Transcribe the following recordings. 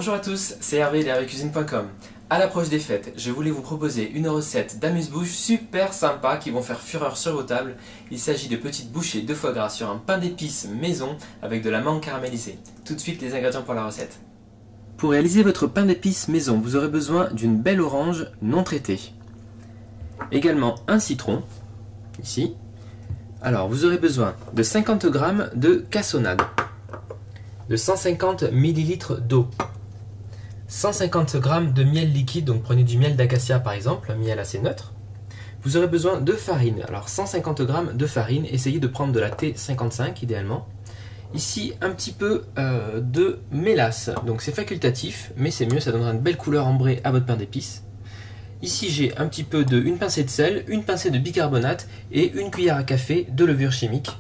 Bonjour à tous, c'est Hervé de hervécuisine.com. À l'approche des fêtes, je voulais vous proposer une recette d'amuse-bouche super sympa qui vont faire fureur sur vos tables. Il s'agit de petites bouchées de foie gras sur un pain d'épices maison avec de la mangue caramélisée. Tout de suite les ingrédients pour la recette. Pour réaliser votre pain d'épices maison, vous aurez besoin d'une belle orange non traitée. Également un citron, ici. Alors vous aurez besoin de 50 g de cassonade, de 150 ml d'eau, 150 g de miel liquide, donc prenez du miel d'acacia par exemple, un miel assez neutre. Vous aurez besoin de farine, alors 150 g de farine, essayez de prendre de la T55 idéalement. Ici un petit peu de mélasse, donc c'est facultatif, mais c'est mieux, ça donnera une belle couleur ambrée à votre pain d'épices. Ici j'ai un petit peu une pincée de sel, une pincée de bicarbonate et une cuillère à café de levure chimique.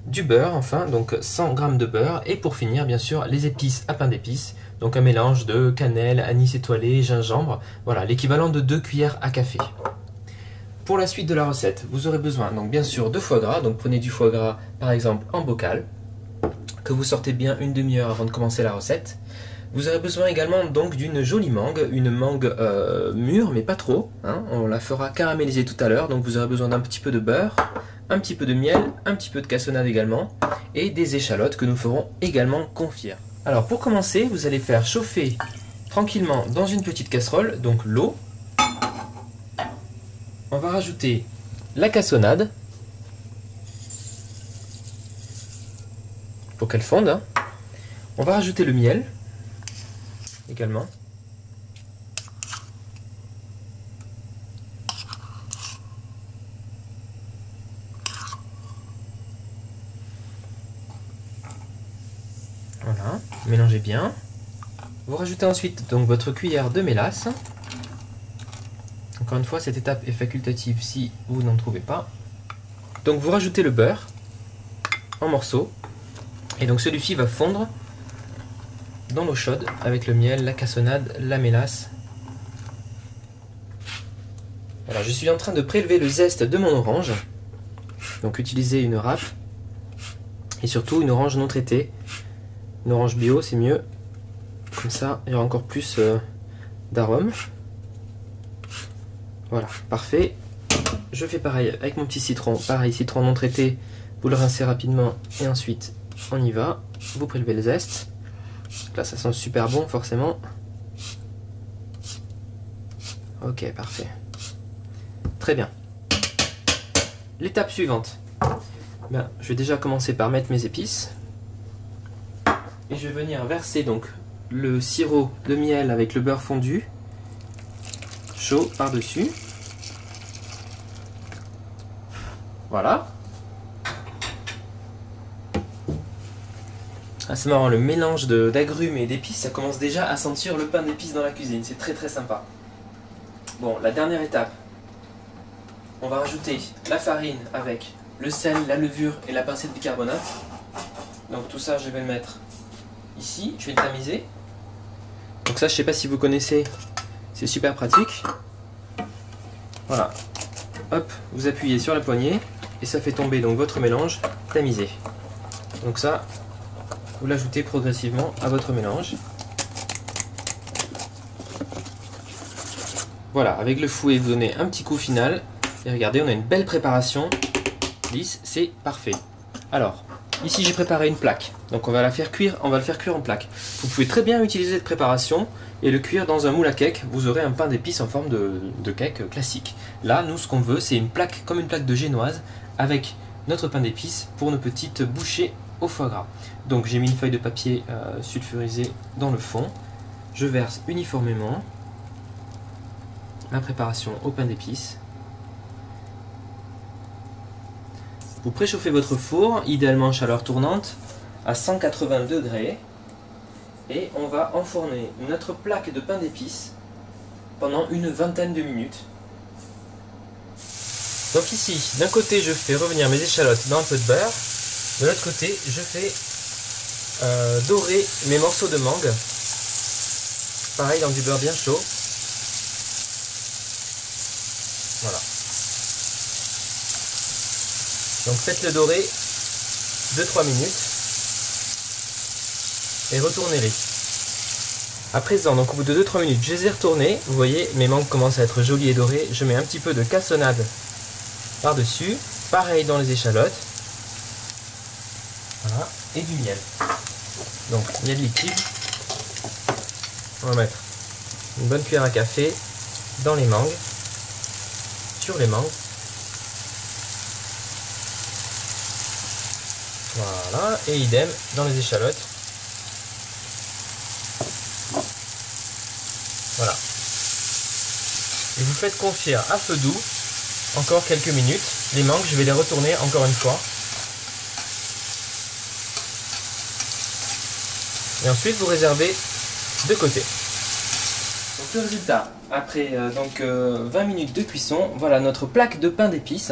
Du beurre enfin, donc 100 g de beurre, et pour finir bien sûr les épices à pain d'épices, donc un mélange de cannelle, anis étoilé, gingembre, voilà l'équivalent de 2 cuillères à café. Pour la suite de la recette, vous aurez besoin donc bien sûr de foie gras, donc prenez du foie gras par exemple en bocal, que vous sortez bien une demi-heure avant de commencer la recette. Vous aurez besoin également donc d'une jolie mangue, une mangue mûre mais pas trop, hein, on la fera caraméliser tout à l'heure, donc vous aurez besoin d'un petit peu de beurre, un petit peu de miel, un petit peu de cassonade également, et des échalotes que nous ferons également confire. Alors pour commencer, vous allez faire chauffer tranquillement dans une petite casserole, donc l'eau. On va rajouter la cassonade, pour qu'elle fonde. Hein. On va rajouter le miel, également. Voilà, mélangez bien. Vous rajoutez ensuite donc votre cuillère de mélasse. Encore une fois, cette étape est facultative si vous n'en trouvez pas. Donc vous rajoutez le beurre en morceaux. Et donc celui-ci va fondre dans l'eau chaude avec le miel, la cassonade, la mélasse. Voilà, je suis en train de prélever le zeste de mon orange. Donc utilisez une râpe. Et surtout une orange non traitée. Une orange bio, c'est mieux. Comme ça, il y aura encore plus d'arôme. Voilà, parfait. Je fais pareil avec mon petit citron. Pareil, citron non traité, vous le rincez rapidement et ensuite on y va. Vous prélevez le zeste. Là, ça sent super bon, forcément. Ok, parfait. Très bien. L'étape suivante. Ben, je vais déjà commencer par mettre mes épices. Et je vais venir verser donc le sirop de miel avec le beurre fondu chaud par-dessus. Voilà. Ah, c'est marrant, le mélange d'agrumes et d'épices, ça commence déjà à sentir le pain d'épices dans la cuisine. C'est très très sympa. Bon, la dernière étape. On va rajouter la farine avec le sel, la levure et la pincée de bicarbonate. Donc tout ça, je vais le mettre ici. Je vais le tamiser. Donc ça, je ne sais pas si vous connaissez, c'est super pratique. Voilà. Hop, vous appuyez sur la poignée et ça fait tomber donc votre mélange tamisé. Donc ça, vous l'ajoutez progressivement à votre mélange. Voilà, avec le fouet, vous donnez un petit coup final. Et regardez, on a une belle préparation lisse, c'est parfait. Alors, ici j'ai préparé une plaque. Donc on va le faire cuire en plaque. Vous pouvez très bien utiliser cette préparation et le cuire dans un moule à cake. Vous aurez un pain d'épices en forme de cake classique. Là, nous, ce qu'on veut, c'est une plaque, comme une plaque de génoise, avec notre pain d'épices pour nos petites bouchées au foie gras. Donc j'ai mis une feuille de papier sulfurisé dans le fond. Je verse uniformément ma préparation au pain d'épices. Vous préchauffez votre four, idéalement chaleur tournante, à 180 degrés. Et on va enfourner notre plaque de pain d'épices pendant une vingtaine de minutes. Donc ici, d'un côté je fais revenir mes échalotes dans un peu de beurre. De l'autre côté, je fais dorer mes morceaux de mangue. Pareil, dans du beurre bien chaud. Voilà. Donc faites-le dorer 2-3 minutes. Et retournez-les. À présent, donc au bout de 2-3 minutes, je les ai retournés. Vous voyez, mes mangues commencent à être jolies et dorées. Je mets un petit peu de cassonade par-dessus. Pareil dans les échalotes. Voilà. Et du miel. Donc, miel liquide. On va mettre une bonne cuillère à café dans les mangues. Sur les mangues. Voilà. Et idem dans les échalotes. Voilà. Et vous faites confire à feu doux encore quelques minutes. Les mangues, je vais les retourner encore une fois. Et ensuite, vous réservez de côté. Donc le résultat, après 20 minutes de cuisson, voilà notre plaque de pain d'épices.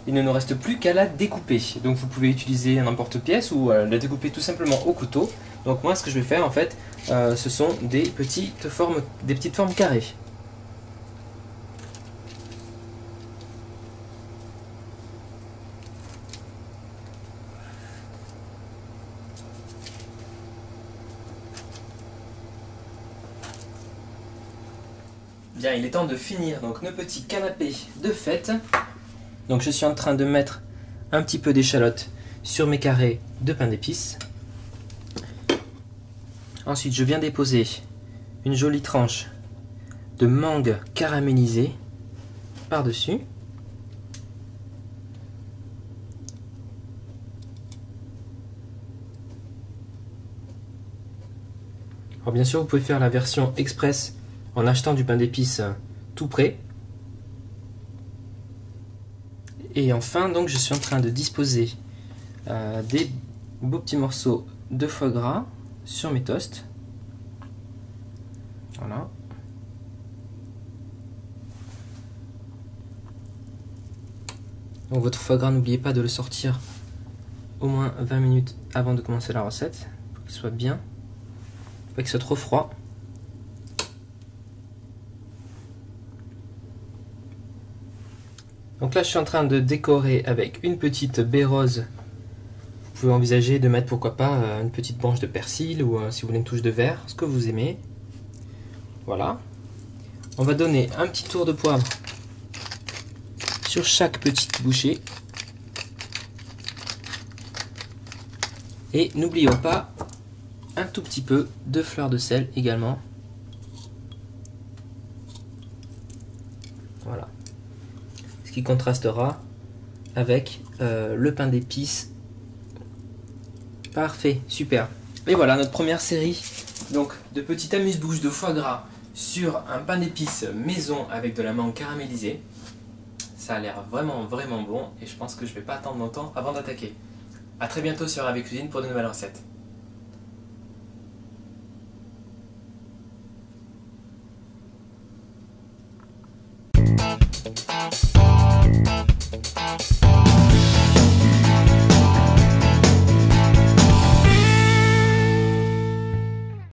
Il ne nous reste plus qu'à la découper. Donc vous pouvez utiliser n'importe pièce ou la découper tout simplement au couteau. Donc moi, ce que je vais faire en fait, ce sont des petites formes carrées. Bien, il est temps de finir donc nos petits canapés de fête. Donc je suis en train de mettre un petit peu d'échalote sur mes carrés de pain d'épices. Ensuite, je viens déposer une jolie tranche de mangue caramélisée par-dessus. Alors bien sûr, vous pouvez faire la version express en achetant du pain d'épices tout prêt. Et enfin, donc, je suis en train de disposer des beaux petits morceaux de foie gras sur mes toasts. Voilà. Donc votre foie gras, n'oubliez pas de le sortir au moins 20 minutes avant de commencer la recette, pour qu'il soit bien, pas qu'il soit trop froid. Donc là, je suis en train de décorer avec une petite baie rose. Vous pouvez envisager de mettre, pourquoi pas, une petite branche de persil ou si vous voulez une touche de vert, ce que vous aimez. Voilà. On va donner un petit tour de poivre sur chaque petite bouchée. Et n'oublions pas un tout petit peu de fleur de sel également. Voilà. Ce qui contrastera avec le pain d'épices. Parfait, super. Et voilà notre première série donc, de petites amuse-bouches de foie gras sur un pain d'épices maison avec de la mangue caramélisée. Ça a l'air vraiment bon et je pense que je ne vais pas attendre longtemps avant d'attaquer. A très bientôt sur Ave Cuisine pour de nouvelles recettes.